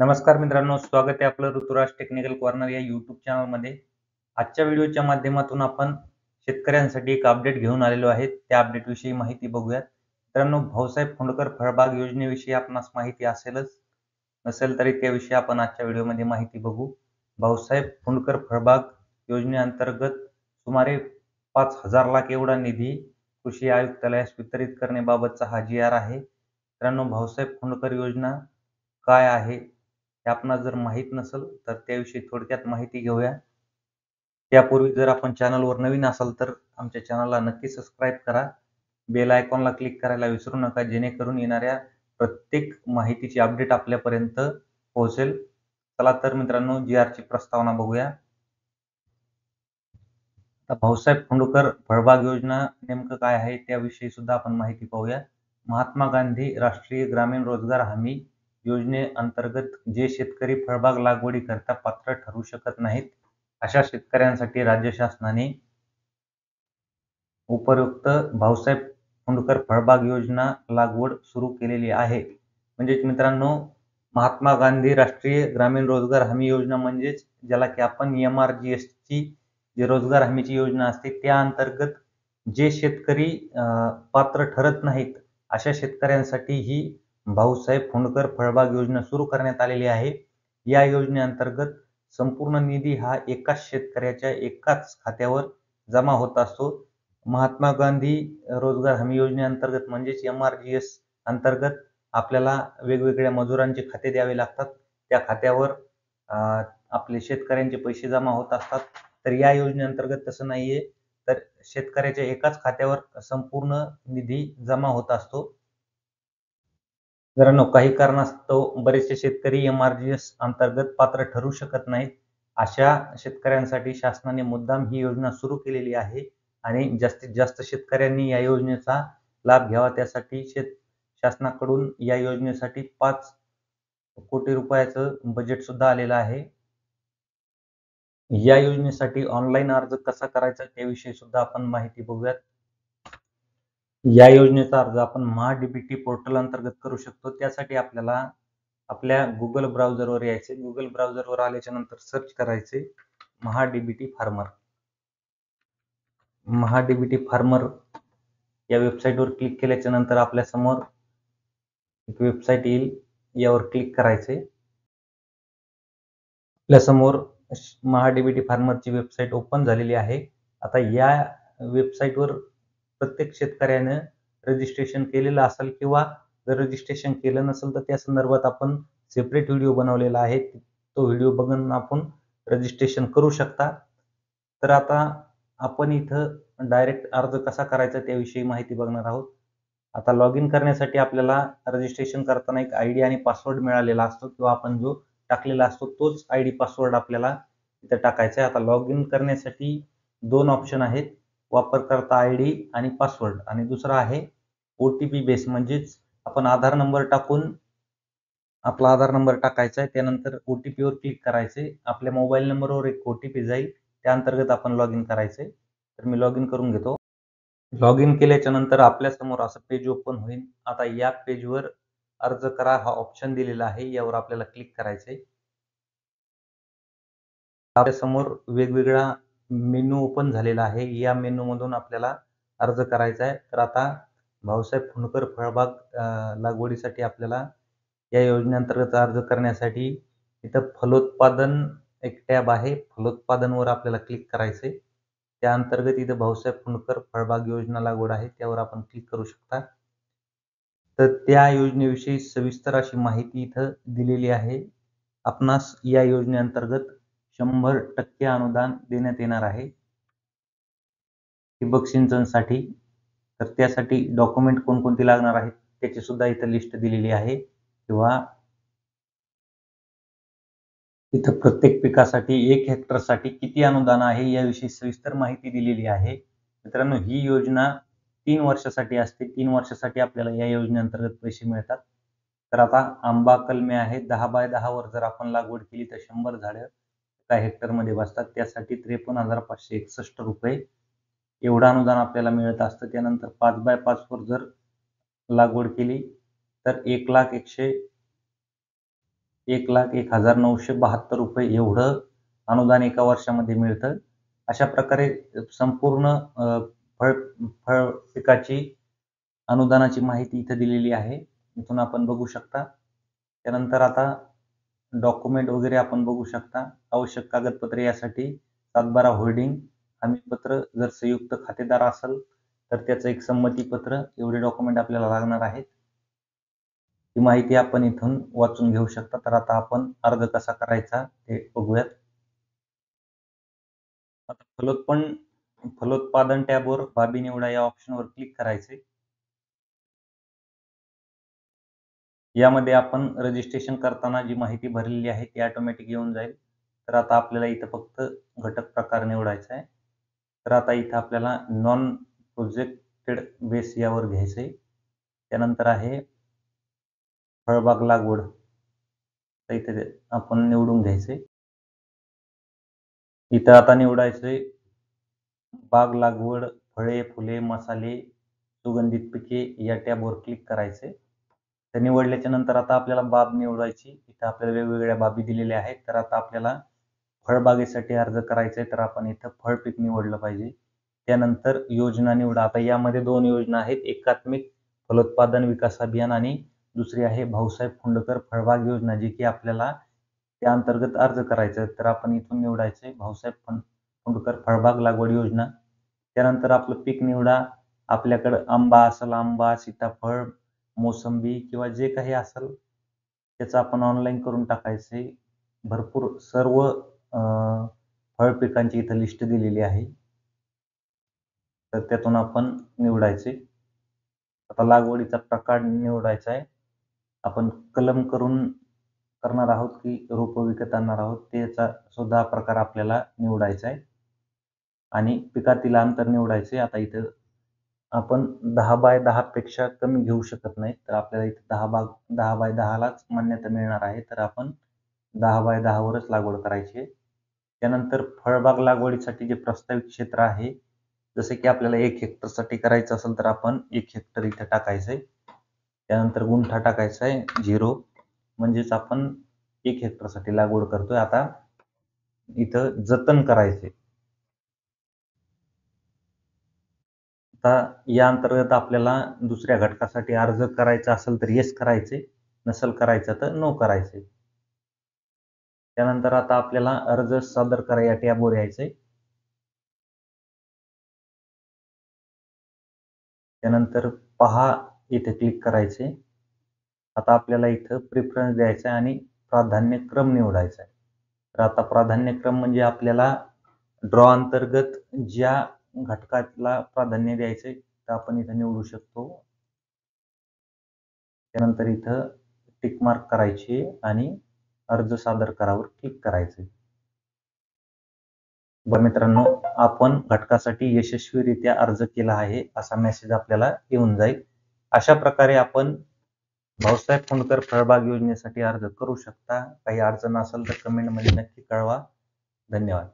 नमस्कार मित्रांनो, स्वागत आहे आपलं ऋतुराज टेक्निकल कॉर्नर या यूट्यूब चॅनलमध्ये. आजच्या व्हिडिओच्या माध्यमातून आपण शेतकऱ्यांसाठी एक अपडेट घेऊन आलेलो आहे. त्या अपडेटविषयी माहिती बघूयात. मित्रांनो, भाऊसाहेब फुंडकर फळबाग योजनेविषयी आपणास माहिती असेलच. नसेल तरी त्याविषयी आपण आजच्या व्हिडिओमध्ये माहिती बघू. भाऊसाहेब फुंडकर फळबाग योजनेअंतर्गत सुमारे 5,000 लाख एवढा निधी कृषी आयुक्तालयास वितरित करण्याबाबतचा हा जी.आर. आहे. मित्रांनो, भाऊसाहेब फुंडकर योजना काय आहे हे आपणास जर माहीत नसेल तर त्याविषयी थोडक्यात माहिती घेऊया. त्यापूर्वी जर आपण चॅनलवर नवीन असाल तर आमच्या चॅनलला नक्की सबस्क्राईब करा. बेल आयकॉनला क्लिक करायला विसरू नका, जेणेकरून येणाऱ्या प्रत्येक माहितीची अपडेट आपल्यापर्यंत पोहोचेल. चला तर मित्रांनो, जी.आर.ची प्रस्तावना बघूया. आता भाऊसाहेब फुंडकर फळबाग योजना नेमकं काय आहे त्याविषयी सुद्धा आपण माहिती पाहूया. महात्मा गांधी राष्ट्रीय ग्रामीण रोजगार हमी योजनेअंतर्गत जे शेतकरी फळबाग लागवडीकरता पात्र ठरू शकत नाहीत, अशा शेतकऱ्यांसाठी राज्य शासनाने उपयुक्त भाऊसाहेब फुंडकर फळबाग योजना लागवड सुरू केलेली आहे. म्हणजेच मित्रांनो, महात्मा गांधी राष्ट्रीय ग्रामीण रोजगार हमी योजना म्हणजेच ज्याला की आपण MRGSची जी रोजगार हमीची योजना असते त्या अंतर्गत जे शेतकरी पात्र ठरत नाहीत, अशा शेतकऱ्यांसाठी ही भाऊसाहेब फुंडकर फळबाग योजना सुरू करण्यात आलेली आहे. या योजनेअंतर्गत संपूर्ण निधी हा एकाच शेतकऱ्याच्या एकाच खात्यावर जमा होत असतो. महात्मा गांधी रोजगार हमी योजनेअंतर्गत म्हणजेच MRGS अंतर्गत आपल्याला वेगवेगळ्या मजुरांचे खाते द्यावे लागतात. त्या खात्यावर आपले शेतकऱ्यांचे पैसे जमा होत असतात. तर या योजनेअंतर्गत तसं नाहीये. तर शेतकऱ्याच्या एकाच खात्यावर संपूर्ण निधी जमा होत असतो. मित्रांनो, काही कारणास्तव बरेचसे शेतकरी MRGS अंतर्गत पात्र ठरू शकत नाहीत. अशा शेतकऱ्यांसाठी शासनाने मुद्दाम ही योजना सुरू केलेली आहे आणि जास्तीत जास्त शेतकऱ्यांनी या योजनेचा लाभ घ्यावा. त्यासाठी शासनाकडून या योजनेसाठी 5 कोटी रुपयाचं बजेट सुद्धा आलेलं आहे. या योजनेसाठी ऑनलाईन अर्ज कसा करायचा त्याविषयी सुद्धा आपण माहिती बघूयात. या योजनेचा अर्ज आपण महाडीबीटी पोर्टल अंतर्गत करू शकतो. त्यासाठी आपल्याला आपल्या गुगल ब्राउझरवर यायचे. गुगल ब्राउझरवर आल्याच्या नंतर सर्च करायचे महाडीबीटी फार्मर. महाडीबीटी फार्मर या वेबसाईटवर क्लिक केल्याच्या नंतर आपल्या समोर एक वेबसाईट येईल. यावर क्लिक करायचे. आपल्या समोर महाडीबीटी फार्मरची वेबसाईट ओपन झालेली आहे. आता या वेबसाईटवर प्रत्येक शेतकऱ्याने रजिस्ट्रेशन केलेलं असेल किंवा जर रजिस्ट्रेशन केलं नसेल तर त्या संदर्भात आपण सेपरेट व्हिडिओ बनवलेला आहे. तो व्हिडिओ बघून आपण रजिस्ट्रेशन करू शकता. तर आता आपण इथं डायरेक्ट अर्ज कसा करायचा त्याविषयी माहिती बघणार आहोत. आता लॉग इन करण्यासाठी आपल्याला रजिस्ट्रेशन करताना एक ID आणि पासवर्ड मिळालेला असतो किंवा आपण जो टाकलेला असतो तोच ID पासवर्ड आपल्याला इथं टाकायचा आहे. आता लॉग इन करण्यासाठी 2 ऑप्शन आहेत. वापरकर्ता ID आणि पासवर्ड आणि दुसरा आहे OTP बेस. म्हणजेच आपण आधार नंबर टाकून आपला आधार नंबर टाकायचा आहे. त्यानंतर OTP वर क्लिक करायचे. आपल्या मोबाईल नंबरवर एक OTP जाईल. त्या अंतर्गत आपण लॉग इन करायचे. तर मी लॉग इन करून घेतो. लॉग इन केल्याच्या नंतर आपल्या समोर असं पेज ओपन होईल. आता या पेजवर अर्ज करा हा ऑप्शन दिलेला आहे. यावर आपल्याला क्लिक करायचे. आपल्या समोर वेगवेगळा मेनू ओपन झालेला आहे. या मेनू मधून आपल्याला अर्ज करायचा आहे. तर आता भाऊसाहेब फुंडकर फळबाग लागवडीसाठी आपल्याला या योजनेअंतर्गत अर्ज करण्यासाठी इथं फलोत्पादन एक टॅब आहे. फलोत्पादनवर आपल्याला क्लिक करायचे. त्या अंतर्गत इथं भाऊसाहेब फुंडकर फळबाग योजना लागवड आहे. त्यावर आपण क्लिक करू शकता. तर त्या योजनेविषयी सविस्तर अशी माहिती इथं दिलेली आहे. आपणास या योजनेअंतर्गत 100% अनुदान देण्यात येणार आहे ठिबक सिंचनसाठी. तर त्यासाठी डॉक्युमेंट कोणकोणती लागणार आहेत त्याची सुद्धा इथं लिस्ट दिलेली आहे किंवा इथं प्रत्येक पिकासाठी 1 हेक्टरसाठी किती अनुदान आहे याविषयी सविस्तर माहिती दिलेली आहे. मित्रांनो, ही योजना 3 वर्षासाठी असते. 3 वर्षासाठी आपल्याला या योजनेअंतर्गत पैसे मिळतात. तर आता आंबा कलमे आहे 10 बाय 10 वर जर आपण लागवड केली तर 100 झाडं एका हेक्टरमध्ये बसतात. त्यासाठी 53,561 रुपये एवढं अनुदान आपल्याला मिळत असतं. त्यानंतर 5 बाय 5 वर जर लागवड केली तर 1,01,000 1,01,972 रुपये एवढं अनुदान एका वर्षामध्ये मिळतं. अशा प्रकारे संपूर्ण फळ फळ पिकाची अनुदानाची माहिती इथे दिलेली आहे. इथून आपण बघू शकता. त्यानंतर आता डॉक्युमेंट वगैरे आपण बघू शकता. आवश्यक कागदपत्रे यासाठी 7/12 होल्डिंग, हमीपत्र, जर संयुक्त खातेदार असेल तर त्याचं एक संमतीपत्र, एवढे डॉक्युमेंट आपल्याला लागणार आहेत. ही माहिती आपण इथून वाचून घेऊ शकता. तर आता आपण अर्ज कसा करायचा ते बघूयात. आता फलोत्पादन टॅबवर बाबी निवडा या ऑप्शनवर क्लिक करायचे. यामध्ये आपण रजिस्ट्रेशन करताना जी माहिती भरलेली आहे ती ऑटोमॅटिक येऊन जाईल. तर आता आपल्याला इथं फक्त घटक प्रकार निवडायचा आहे. तर आता इथं आपल्याला नॉन प्रोजेक्टेड बेस यावर घ्यायचं आहे. त्यानंतर आहे फळबाग लागवड, तर इथे आपण निवडून घ्यायचे. इथं आता निवडायचे बाग लागवड, फळे, फुले, मसाले, सुगंधित पिके या टॅबवर क्लिक करायचे. तर निवडल्याच्या नंतर आता आपल्याला बाब निवडायची. इथं आपल्याला वेगवेगळ्या बाबी दिलेल्या आहेत. तर आता आपल्याला फळबागेसाठी अर्ज करायचा आहे, तर आपण इथं फळपीक निवडलं पाहिजे. त्यानंतर योजना निवडा. आता यामध्ये 2 योजना आहेत. एकात्मिक फलोत्पादन विकास अभियान आणि दुसरी आहे भाऊसाहेब फुंडकर फळबाग योजना, जी की आपल्याला त्या अंतर्गत अर्ज करायचा आहे. तर आपण इथून निवडायचे भाऊसाहेब फुंडकर फळबाग लागवड योजना. त्यानंतर आपलं पीक निवडा. आपल्याकडं आंबा असेल, आंबा, सीताफळ, मोसंबी किंवा जे काही असेल त्याचं आपण ऑनलाईन करून टाकायचे. भरपूर सर्व फळ पिकांची इथं लिस्ट दिलेली आहे. तर त्यातून आपण निवडायचे. आता लागवडीचा प्रकार निवडायचा आहे. आपण कलम करून करणार आहोत की रोपं विकत आणणार आहोत त्याचा सुद्धा प्रकार आपल्याला निवडायचा आहे. आणि पिकातील अंतर निवडायचे. आता इथं आपण 10x10 पेक्षा कमी घेऊ शकत नाही. तर आपल्याला इथे 10x10 लाच मान्यता मिळणार आहे. तर आपण 10x10 वरच लागवड करायची आहे. त्यानंतर फळबाग लागवडीसाठी जे प्रस्तावित क्षेत्र आहे, जसे की आपल्याला 1 हेक्टरसाठी करायचं असेल तर आपण 1 हेक्टर इथं टाकायचं आहे. त्यानंतर गुंठा टाकायचा आहे 0, म्हणजेच आपण 1 हेक्टरसाठी लागवड करतोय. आता इथं जतन करायचे. आता या अंतर्गत आपल्याला दुसऱ्या घटकासाठी अर्ज करायचा असेल तर येस करायचे, नसेल करायचं तर नो करायचे. त्यानंतर आता आपल्याला अर्ज सादर करा या टॅबवर यायचंय. त्यानंतर पहा इथे क्लिक करायचे. आता आपल्याला इथं प्रेफरन्स द्यायचा आहे आणि प्राधान्यक्रम निवडायचा आहे. तर आता प्राधान्यक्रम म्हणजे आपल्याला ड्रॉ अंतर्गत ज्या घटकाला प्राधान्य द्यायचे तर आपण इथं निवडू शकतो. त्यानंतर इथं टिक मार्क करायची आणि अर्ज सादर करावर क्लिक करायचे. बरं मित्रांनो, आपण घटकासाठी यशस्वीरित्या अर्ज केला आहे असा मेसेज आपल्याला येऊन जाईल. अशा प्रकारे आपण भाऊसाहेब फुंडकर फळबाग योजनेसाठी अर्ज करू शकता. काही अडचण असेल तर कमेंटमध्ये नक्की कळवा. धन्यवाद.